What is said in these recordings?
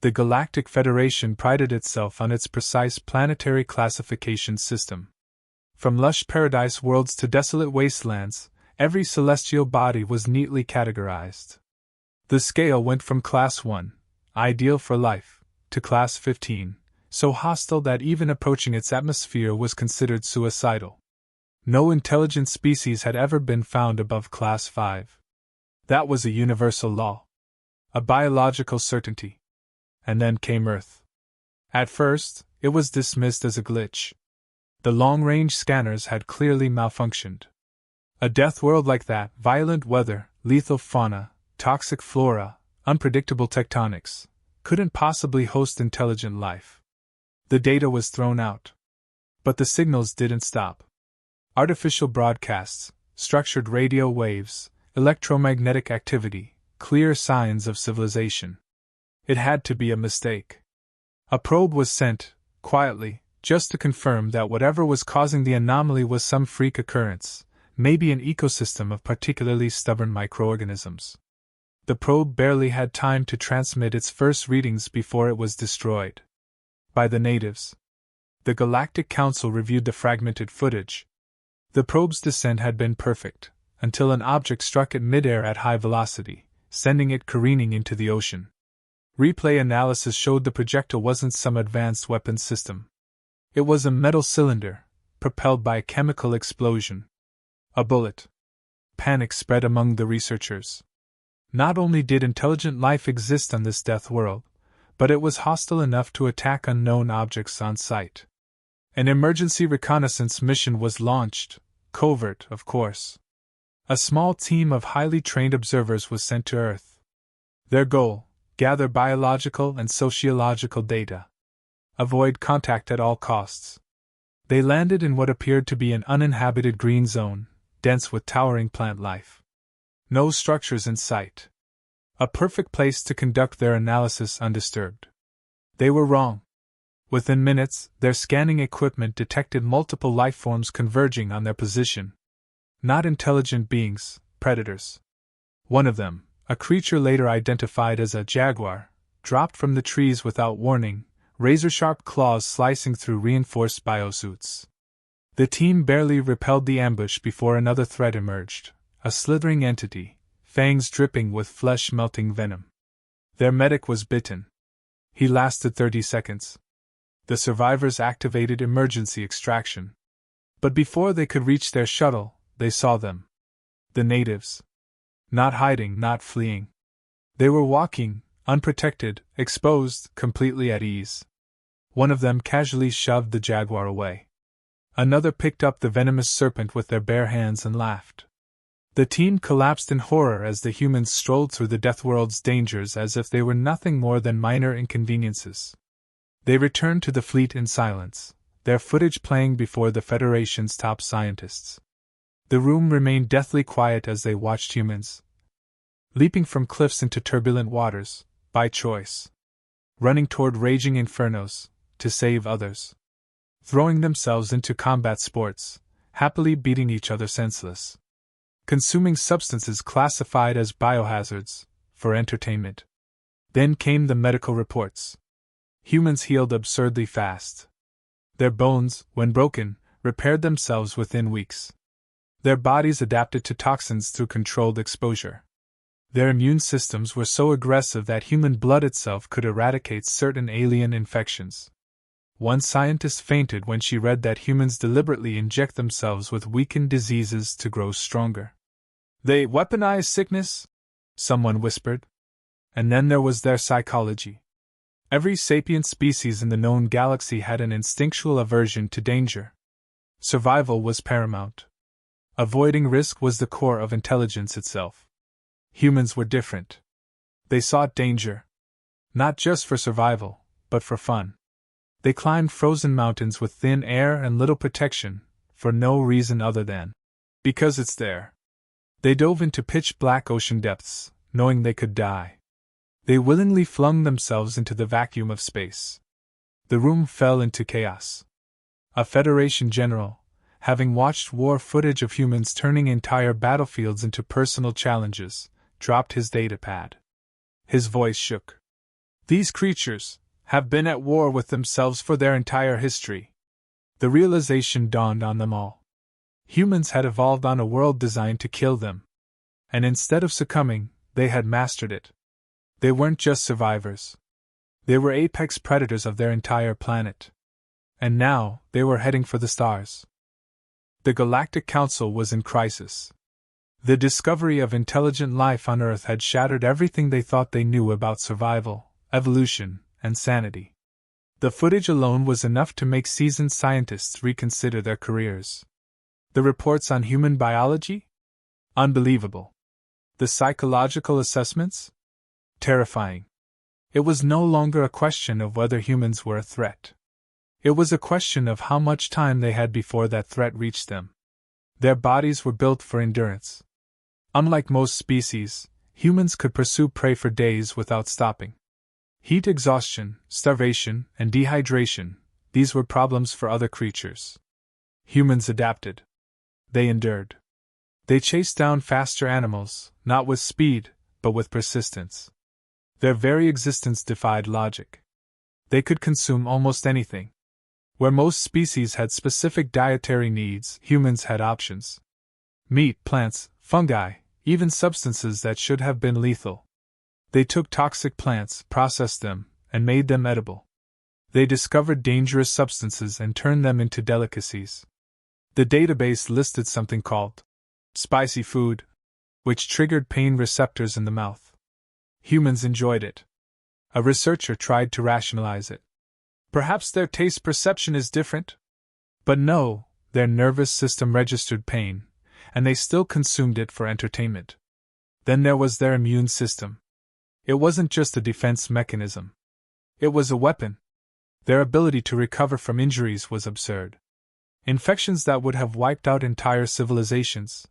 The Galactic Federation prided itself on its precise planetary classification system. From lush paradise worlds to desolate wastelands, every celestial body was neatly categorized. The scale went from Class 1, ideal for life, to Class 15, so hostile that even approaching its atmosphere was considered suicidal. No intelligent species had ever been found above Class 5. That was a universal law. A biological certainty. And then came Earth. At first, it was dismissed as a glitch. The long-range scanners had clearly malfunctioned. A death world like that, violent weather, lethal fauna, toxic flora, unpredictable tectonics, couldn't possibly host intelligent life. The data was thrown out. But the signals didn't stop. Artificial broadcasts, structured radio waves, electromagnetic activity, clear signs of civilization. It had to be a mistake. A probe was sent, quietly, just to confirm that whatever was causing the anomaly was some freak occurrence, maybe an ecosystem of particularly stubborn microorganisms. The probe barely had time to transmit its first readings before it was destroyed. By the natives. The Galactic Council reviewed the fragmented footage. The probe's descent had been perfect, until an object struck it midair at high velocity, sending it careening into the ocean. Replay analysis showed the projectile wasn't some advanced weapons system. It was a metal cylinder, propelled by a chemical explosion. A bullet. Panic spread among the researchers. Not only did intelligent life exist on this death world, but it was hostile enough to attack unknown objects on sight. An emergency reconnaissance mission was launched, covert, of course. A small team of highly trained observers was sent to Earth. Their goal: gather biological and sociological data. Avoid contact at all costs. They landed in what appeared to be an uninhabited green zone, dense with towering plant life. No structures in sight. A perfect place to conduct their analysis undisturbed. They were wrong. Within minutes, their scanning equipment detected multiple lifeforms converging on their position. Not intelligent beings, predators. One of them, a creature later identified as a jaguar, dropped from the trees without warning, razor-sharp claws slicing through reinforced biosuits. The team barely repelled the ambush before another threat emerged, a slithering entity, fangs dripping with flesh-melting venom. Their medic was bitten. He lasted 30 seconds. The survivors activated emergency extraction. But before they could reach their shuttle, they saw them. The natives. Not hiding, not fleeing. They were walking, unprotected, exposed, completely at ease. One of them casually shoved the jaguar away. Another picked up the venomous serpent with their bare hands and laughed. The team collapsed in horror as the humans strolled through the death world's dangers as if they were nothing more than minor inconveniences. They returned to the fleet in silence, their footage playing before the Federation's top scientists. The room remained deathly quiet as they watched humans leaping from cliffs into turbulent waters, by choice. Running toward raging infernos, to save others. Throwing themselves into combat sports, happily beating each other senseless. Consuming substances classified as biohazards, for entertainment. Then came the medical reports. Humans healed absurdly fast. Their bones, when broken, repaired themselves within weeks. Their bodies adapted to toxins through controlled exposure. Their immune systems were so aggressive that human blood itself could eradicate certain alien infections. One scientist fainted when she read that humans deliberately inject themselves with weakened diseases to grow stronger. They weaponize sickness? Someone whispered. And then there was their psychology. Every sapient species in the known galaxy had an instinctual aversion to danger. Survival was paramount. Avoiding risk was the core of intelligence itself. Humans were different. They sought danger. Not just for survival, but for fun. They climbed frozen mountains with thin air and little protection, for no reason other than because it's there. They dove into pitch-black ocean depths, knowing they could die. They willingly flung themselves into the vacuum of space. The room fell into chaos. A Federation general, having watched war footage of humans turning entire battlefields into personal challenges, dropped his datapad. His voice shook. These creatures have been at war with themselves for their entire history. The realization dawned on them all. Humans had evolved on a world designed to kill them. And instead of succumbing, they had mastered it. They weren't just survivors. They were apex predators of their entire planet. And now, they were heading for the stars. The Galactic Council was in crisis. The discovery of intelligent life on Earth had shattered everything they thought they knew about survival, evolution, and sanity. The footage alone was enough to make seasoned scientists reconsider their careers. The reports on human biology? Unbelievable. The psychological assessments? Terrifying. It was no longer a question of whether humans were a threat. It was a question of how much time they had before that threat reached them. Their bodies were built for endurance. Unlike most species, humans could pursue prey for days without stopping. Heat exhaustion, starvation, and dehydration, these were problems for other creatures. Humans adapted. They endured. They chased down faster animals, not with speed, but with persistence. Their very existence defied logic. They could consume almost anything. Where most species had specific dietary needs, humans had options. Meat, plants, fungi, even substances that should have been lethal. They took toxic plants, processed them, and made them edible. They discovered dangerous substances and turned them into delicacies. The database listed something called spicy food, which triggered pain receptors in the mouth. Humans enjoyed it. A researcher tried to rationalize it. Perhaps their taste perception is different? But no, their nervous system registered pain, and they still consumed it for entertainment. Then there was their immune system. It wasn't just a defense mechanism. It was a weapon. Their ability to recover from injuries was absurd. Infections that would have wiped out entire civilizations.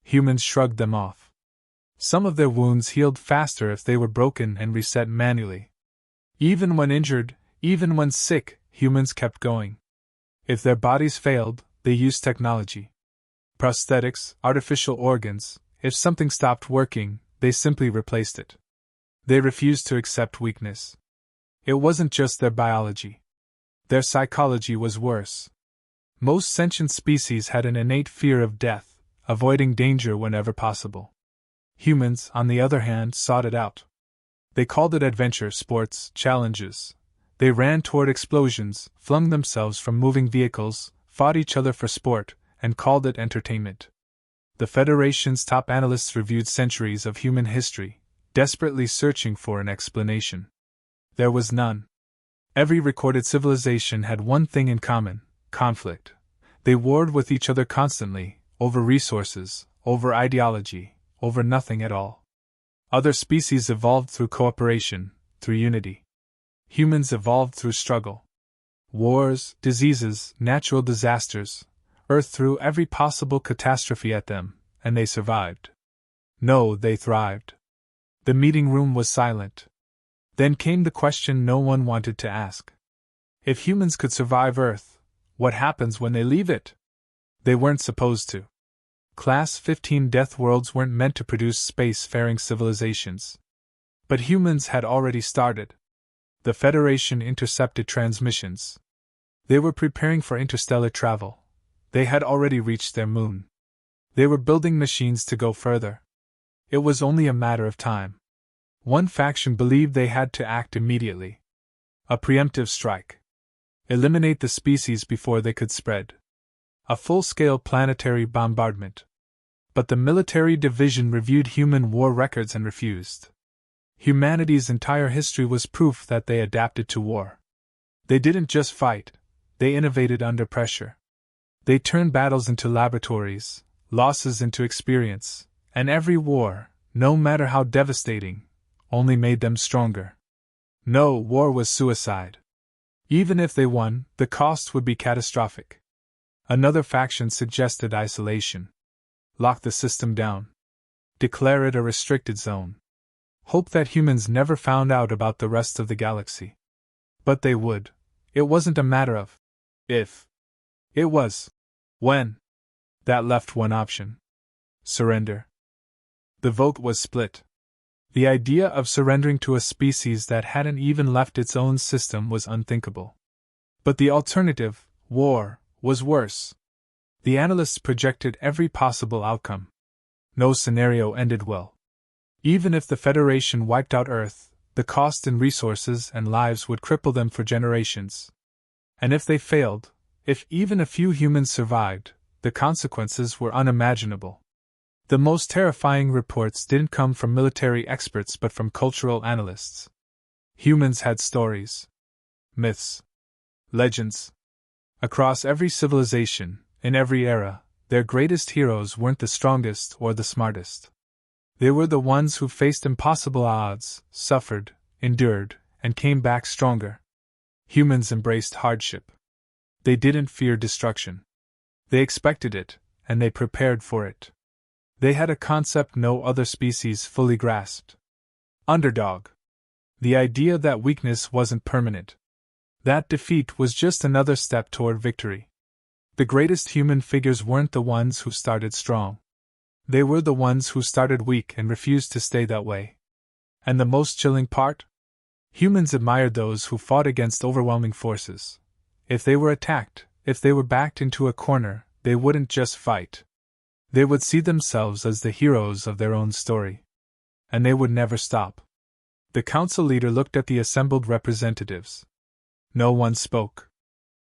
Humans shrugged them off. Some of their wounds healed faster if they were broken and reset manually. Even when injured, even when sick, humans kept going. If their bodies failed, they used technology. Prosthetics, artificial organs. If something stopped working, they simply replaced it. They refused to accept weakness. It wasn't just their biology. Their psychology was worse. Most sentient species had an innate fear of death, avoiding danger whenever possible. Humans, on the other hand, sought it out. They called it adventure, sports, challenges. They ran toward explosions, flung themselves from moving vehicles, fought each other for sport, and called it entertainment. The Federation's top analysts reviewed centuries of human history, desperately searching for an explanation. There was none. Every recorded civilization had one thing in common: conflict. They warred with each other constantly, over resources, over ideology, over nothing at all. Other species evolved through cooperation, through unity. Humans evolved through struggle. Wars, diseases, natural disasters. Earth threw every possible catastrophe at them, and they survived. No, they thrived. The meeting room was silent. Then came the question no one wanted to ask. If humans could survive Earth, what happens when they leave it? They weren't supposed to. Class 15 death worlds weren't meant to produce space-faring civilizations. But humans had already started. The Federation intercepted transmissions. They were preparing for interstellar travel. They had already reached their moon. They were building machines to go further. It was only a matter of time. One faction believed they had to act immediately. A preemptive strike. Eliminate the species before they could spread. A full-scale planetary bombardment. But the military division reviewed human war records and refused. Humanity's entire history was proof that they adapted to war. They didn't just fight, they innovated under pressure. They turned battles into laboratories, losses into experience, and every war, no matter how devastating, only made them stronger. No, war was suicide. Even if they won, the cost would be catastrophic. Another faction suggested isolation. Lock the system down. Declare it a restricted zone. Hope that humans never found out about the rest of the galaxy. But they would. It wasn't a matter of if. It was when. That left one option: surrender. The vote was split. The idea of surrendering to a species that hadn't even left its own system was unthinkable. But the alternative, war, was worse. The analysts projected every possible outcome. No scenario ended well. Even if the Federation wiped out Earth, the cost in resources and lives would cripple them for generations. And if they failed, if even a few humans survived, the consequences were unimaginable. The most terrifying reports didn't come from military experts but from cultural analysts. Humans had stories, myths, legends. Across every civilization, in every era, their greatest heroes weren't the strongest or the smartest. They were the ones who faced impossible odds, suffered, endured, and came back stronger. Humans embraced hardship. They didn't fear destruction. They expected it, and they prepared for it. They had a concept no other species fully grasped. Underdog. The idea that weakness wasn't permanent. That defeat was just another step toward victory. The greatest human figures weren't the ones who started strong. They were the ones who started weak and refused to stay that way. And the most chilling part? Humans admired those who fought against overwhelming forces. If they were attacked, if they were backed into a corner, they wouldn't just fight. They would see themselves as the heroes of their own story. And they would never stop. The council leader looked at the assembled representatives. No one spoke.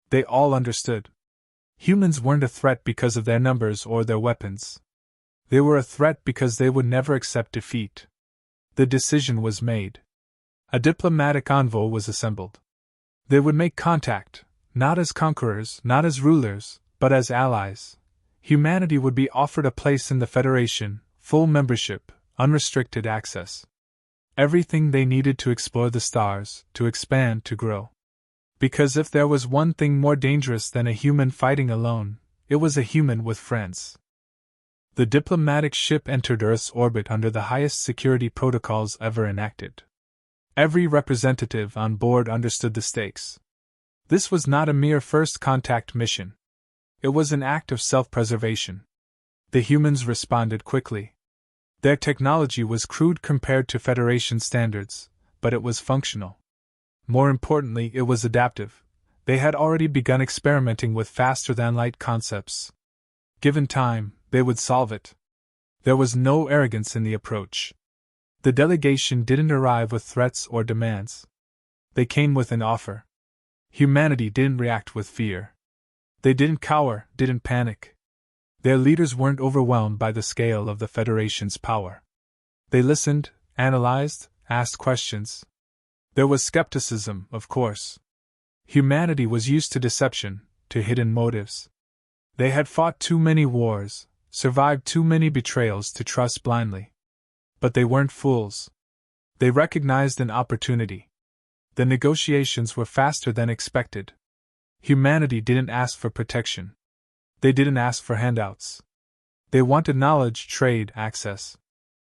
They all understood. Humans weren't a threat because of their numbers or their weapons. They were a threat because they would never accept defeat. The decision was made. A diplomatic envoy was assembled. They would make contact, not as conquerors, not as rulers, but as allies. Humanity would be offered a place in the Federation, full membership, unrestricted access. Everything they needed to explore the stars, to expand, to grow. Because if there was one thing more dangerous than a human fighting alone, it was a human with friends. The diplomatic ship entered Earth's orbit under the highest security protocols ever enacted. Every representative on board understood the stakes. This was not a mere first contact mission. It was an act of self-preservation. The humans responded quickly. Their technology was crude compared to Federation standards, but it was functional. More importantly, it was adaptive. They had already begun experimenting with faster-than-light concepts. Given time, they would solve it. There was no arrogance in the approach. The delegation didn't arrive with threats or demands. They came with an offer. Humanity didn't react with fear. They didn't cower, didn't panic. Their leaders weren't overwhelmed by the scale of the Federation's power. They listened, analyzed, asked questions. There was skepticism, of course. Humanity was used to deception, to hidden motives. They had fought too many wars, survived too many betrayals to trust blindly. But they weren't fools. They recognized an opportunity. The negotiations were faster than expected. Humanity didn't ask for protection. They didn't ask for handouts. They wanted knowledge, trade, access.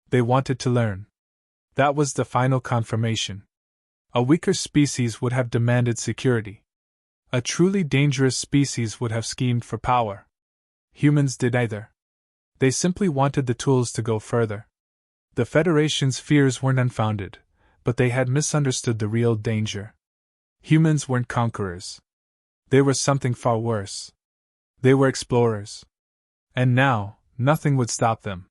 They wanted to learn. That was the final confirmation. A weaker species would have demanded security. A truly dangerous species would have schemed for power. Humans did neither. They simply wanted the tools to go further. The Federation's fears weren't unfounded, but they had misunderstood the real danger. Humans weren't conquerors. They were something far worse. They were explorers. And now, nothing would stop them.